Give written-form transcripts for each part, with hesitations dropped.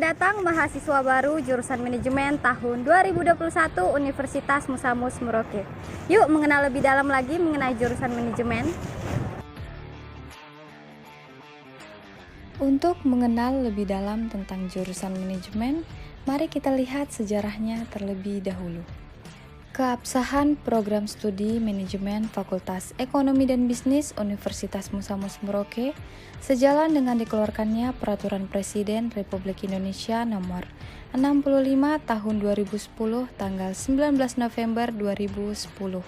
Selamat datang mahasiswa baru jurusan manajemen tahun 2021 Universitas Musamus Merauke. Yuk mengenal lebih dalam lagi mengenai jurusan manajemen. Untuk mengenal lebih dalam tentang jurusan manajemen, mari kita lihat sejarahnya terlebih dahulu. Keabsahan program studi manajemen Fakultas Ekonomi dan Bisnis Universitas Musamus Merauke sejalan dengan dikeluarkannya Peraturan Presiden Republik Indonesia Nomor 65 Tahun 2010 tanggal 19 November 2010.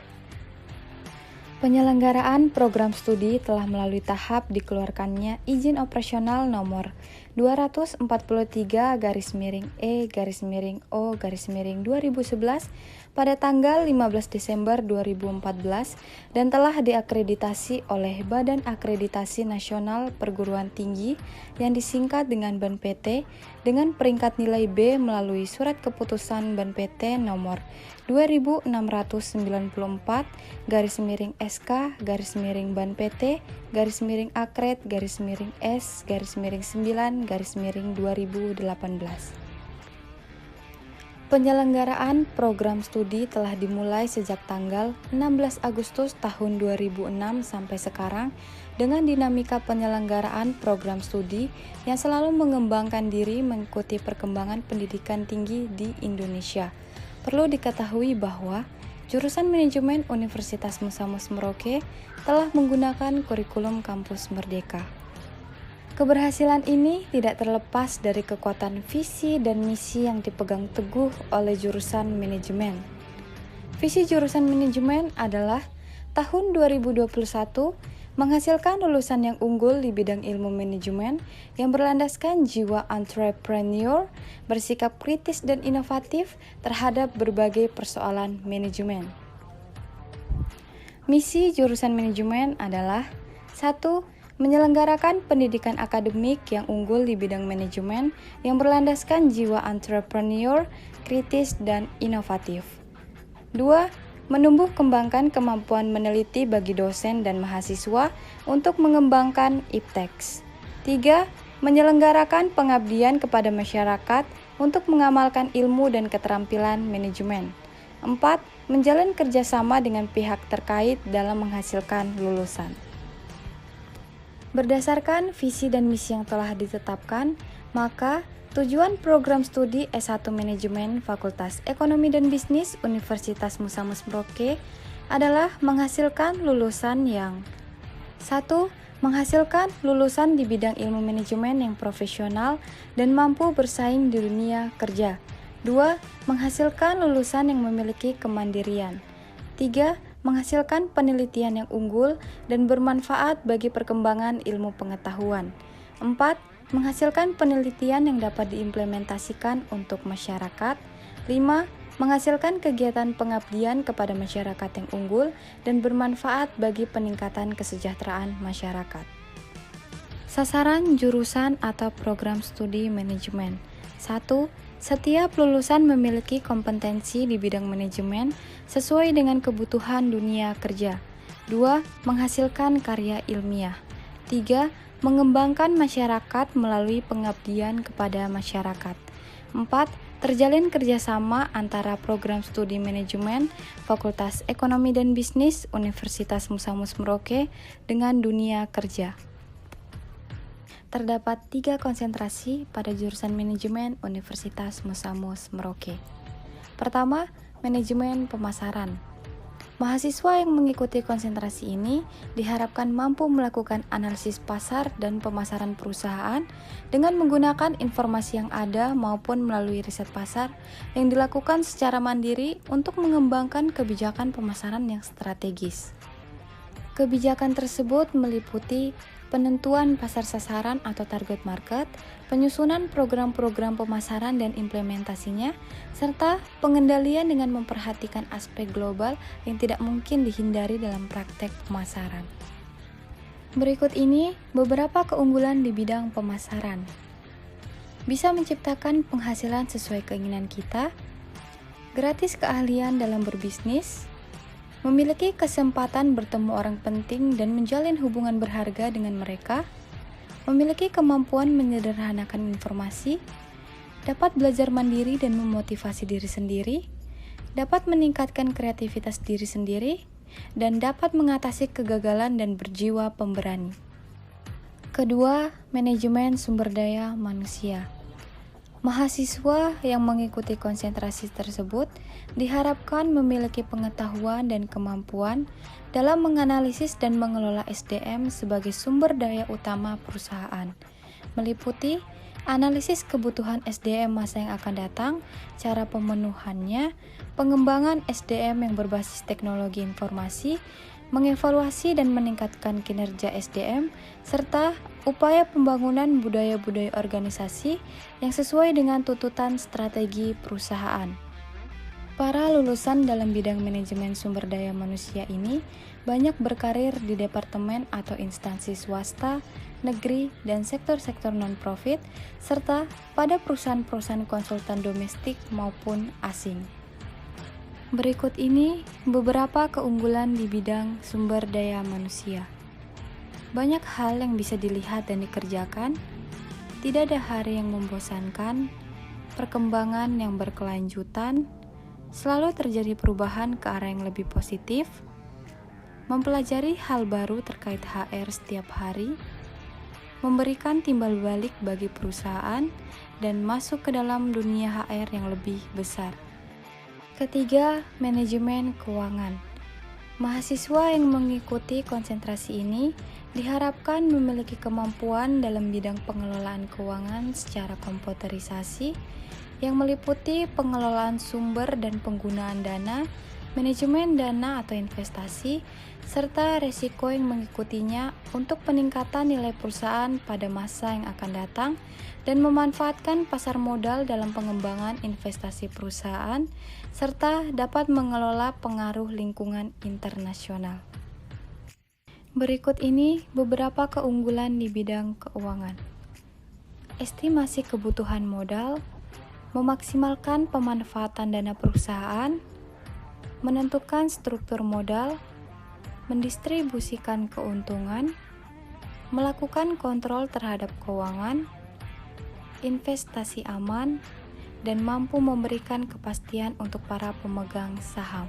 Penyelenggaraan program studi telah melalui tahap dikeluarkannya Izin Operasional Nomor 243-E-O-2011 pada tanggal 15 Desember 2014 dan telah diakreditasi oleh Badan Akreditasi Nasional Perguruan Tinggi yang disingkat dengan BAN PT dengan peringkat nilai B melalui Surat Keputusan BAN PT Nomor 2644-SK-BAN PT-Akret-S-9-2018. Penyelenggaraan program studi telah dimulai sejak tanggal 16 Agustus tahun 2006 sampai sekarang dengan dinamika penyelenggaraan program studi yang selalu mengembangkan diri mengikuti perkembangan pendidikan tinggi di Indonesia. Perlu diketahui bahwa jurusan manajemen Universitas Musamus Merauke telah menggunakan kurikulum kampus Merdeka. Keberhasilan ini tidak terlepas dari kekuatan visi dan misi yang dipegang teguh oleh jurusan manajemen. Visi jurusan manajemen adalah tahun 2021 menghasilkan lulusan yang unggul di bidang ilmu manajemen yang berlandaskan jiwa entrepreneur, bersikap kritis dan inovatif terhadap berbagai persoalan manajemen. Misi jurusan manajemen adalah 1. Menyelenggarakan pendidikan akademik yang unggul di bidang manajemen yang berlandaskan jiwa entrepreneur, kritis, dan inovatif. 2. Menumbuh kembangkan kemampuan meneliti bagi dosen dan mahasiswa untuk mengembangkan IPTEX. 3. Menyelenggarakan pengabdian kepada masyarakat untuk mengamalkan ilmu dan keterampilan manajemen. 4. Menjalin kerjasama dengan pihak terkait dalam menghasilkan lulusan. Berdasarkan visi dan misi yang telah ditetapkan, maka tujuan program studi S1 Manajemen Fakultas Ekonomi dan Bisnis Universitas Musamus Merauke adalah menghasilkan lulusan yang 1. Menghasilkan lulusan di bidang ilmu manajemen yang profesional dan mampu bersaing di dunia kerja. 2. Menghasilkan lulusan yang memiliki kemandirian. 3. Menghasilkan penelitian yang unggul dan bermanfaat bagi perkembangan ilmu pengetahuan. 4. Menghasilkan penelitian yang dapat diimplementasikan untuk masyarakat. 5. Menghasilkan kegiatan pengabdian kepada masyarakat yang unggul dan bermanfaat bagi peningkatan kesejahteraan masyarakat. Sasaran jurusan atau program studi manajemen. 1. Setiap lulusan memiliki kompetensi di bidang manajemen sesuai dengan kebutuhan dunia kerja. 2. Menghasilkan karya ilmiah. 3. Mengembangkan masyarakat melalui pengabdian kepada masyarakat. 4. Terjalin kerjasama antara program studi manajemen Fakultas Ekonomi dan Bisnis Universitas Musamus Merauke dengan dunia kerja. Terdapat 3 konsentrasi pada jurusan manajemen Universitas Musamus Merauke. Pertama, manajemen pemasaran. Mahasiswa yang mengikuti konsentrasi ini diharapkan mampu melakukan analisis pasar dan pemasaran perusahaan dengan menggunakan informasi yang ada maupun melalui riset pasar yang dilakukan secara mandiri untuk mengembangkan kebijakan pemasaran yang strategis. Kebijakan tersebut meliputi penentuan pasar sasaran atau target market, penyusunan program-program pemasaran dan implementasinya, serta pengendalian dengan memperhatikan aspek global yang tidak mungkin dihindari dalam praktek pemasaran. Berikut ini beberapa keunggulan di bidang pemasaran. Bisa menciptakan penghasilan sesuai keinginan kita, gratis keahlian dalam berbisnis, memiliki kesempatan bertemu orang penting dan menjalin hubungan berharga dengan mereka, memiliki kemampuan menyederhanakan informasi, dapat belajar mandiri dan memotivasi diri sendiri, dapat meningkatkan kreativitas diri sendiri, dan dapat mengatasi kegagalan dan berjiwa pemberani. Kedua, manajemen sumber daya manusia. Mahasiswa yang mengikuti konsentrasi tersebut diharapkan memiliki pengetahuan dan kemampuan dalam menganalisis dan mengelola SDM sebagai sumber daya utama perusahaan, meliputi analisis kebutuhan SDM masa yang akan datang, cara pemenuhannya, pengembangan SDM yang berbasis teknologi informasi, mengevaluasi dan meningkatkan kinerja SDM, serta upaya pembangunan budaya-budaya organisasi yang sesuai dengan tuntutan strategi perusahaan. Para lulusan dalam bidang manajemen sumber daya manusia ini banyak berkarir di departemen atau instansi swasta, negeri, dan sektor-sektor non-profit, serta pada perusahaan-perusahaan konsultan domestik maupun asing. Berikut ini beberapa keunggulan di bidang sumber daya manusia. Banyak hal yang bisa dilihat dan dikerjakan, tidak ada hari yang membosankan, perkembangan yang berkelanjutan, selalu terjadi perubahan ke arah yang lebih positif, mempelajari hal baru terkait HR setiap hari, memberikan timbal balik bagi perusahaan, dan masuk ke dalam dunia HR yang lebih besar. Ketiga, manajemen keuangan. Mahasiswa yang mengikuti konsentrasi ini diharapkan memiliki kemampuan dalam bidang pengelolaan keuangan secara komputerisasi yang meliputi pengelolaan sumber dan penggunaan dana, manajemen dana atau investasi, serta resiko yang mengikutinya untuk peningkatan nilai perusahaan pada masa yang akan datang dan memanfaatkan pasar modal dalam pengembangan investasi perusahaan, serta dapat mengelola pengaruh lingkungan internasional. Berikut ini beberapa keunggulan di bidang keuangan. Estimasi kebutuhan modal, memaksimalkan pemanfaatan dana perusahaan, menentukan struktur modal, mendistribusikan keuntungan, melakukan kontrol terhadap keuangan, investasi aman, dan mampu memberikan kepastian untuk para pemegang saham.